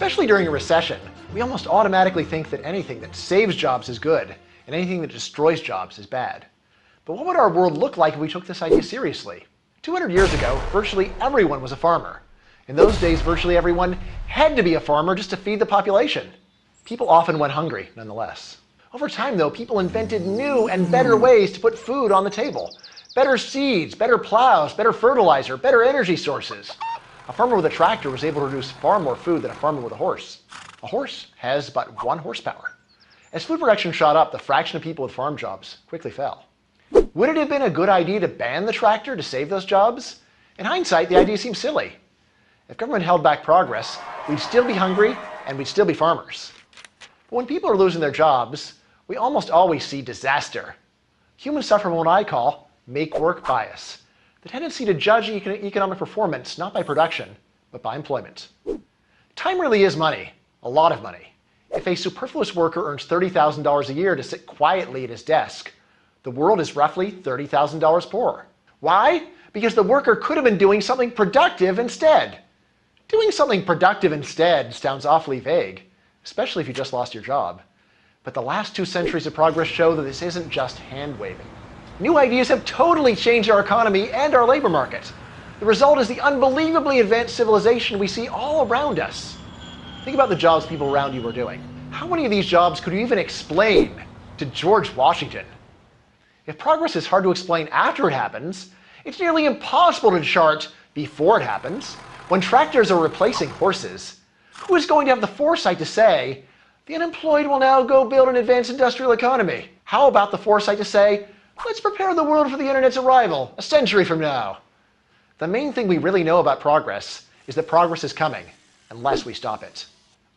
Especially during a recession, we almost automatically think that anything that saves jobs is good, and anything that destroys jobs is bad. But what would our world look like if we took this idea seriously? 200 years ago, virtually everyone was a farmer. In those days, virtually everyone had to be a farmer just to feed the population. People often went hungry, nonetheless. Over time, though, people invented new and better ways to put food on the table. Better seeds, better plows, better fertilizer, better energy sources. A farmer with a tractor was able to produce far more food than a farmer with a horse. A horse has but 1 horsepower. As food production shot up, the fraction of people with farm jobs quickly fell. Would it have been a good idea to ban the tractor to save those jobs? In hindsight, the idea seems silly. If government held back progress, we'd still be hungry and we'd still be farmers. But when people are losing their jobs, we almost always see disaster. Humans suffer from what I call make-work bias, the tendency to judge economic performance not by production, but by employment. Time really is money, a lot of money. If a superfluous worker earns $30,000 a year to sit quietly at his desk, the world is roughly $30,000 poorer. Why? Because the worker could have been doing something productive instead. Doing something productive instead sounds awfully vague, especially if you just lost your job. But the last 2 centuries of progress show that this isn't just hand-waving. New ideas have totally changed our economy and our labor market. The result is the unbelievably advanced civilization we see all around us. Think about the jobs people around you are doing. How many of these jobs could you even explain to George Washington? If progress is hard to explain after it happens, it's nearly impossible to chart before it happens. When tractors are replacing horses, who is going to have the foresight to say, the unemployed will now go build an advanced industrial economy? How about the foresight to say, let's prepare the world for the internet's arrival a century from now? The main thing we really know about progress is that progress is coming, unless we stop it.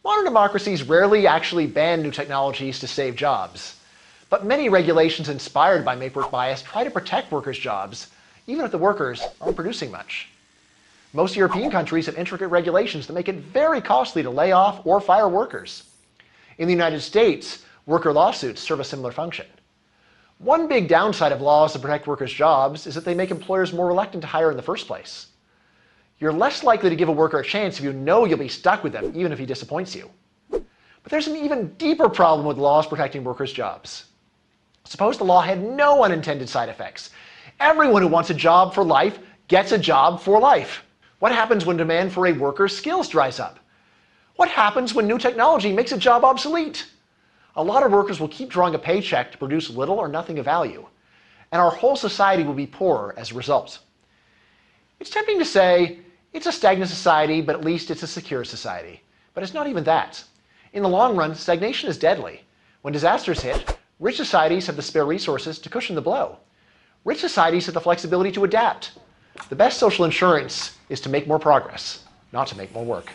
Modern democracies rarely actually ban new technologies to save jobs. But many regulations inspired by make-work bias try to protect workers' jobs, even if the workers aren't producing much. Most European countries have intricate regulations that make it very costly to lay off or fire workers. In the United States, worker lawsuits serve a similar function. One big downside of laws to protect workers' jobs is that they make employers more reluctant to hire in the first place. You're less likely to give a worker a chance if you know you'll be stuck with them, even if he disappoints you. But there's an even deeper problem with laws protecting workers' jobs. Suppose the law had no unintended side effects. Everyone who wants a job for life gets a job for life. What happens when demand for a worker's skills dries up? What happens when new technology makes a job obsolete? A lot of workers will keep drawing a paycheck to produce little or nothing of value, and our whole society will be poorer as a result. It's tempting to say, it's a stagnant society, but at least it's a secure society. But it's not even that. In the long run, stagnation is deadly. When disasters hit, rich societies have the spare resources to cushion the blow. Rich societies have the flexibility to adapt. The best social insurance is to make more progress, not to make more work.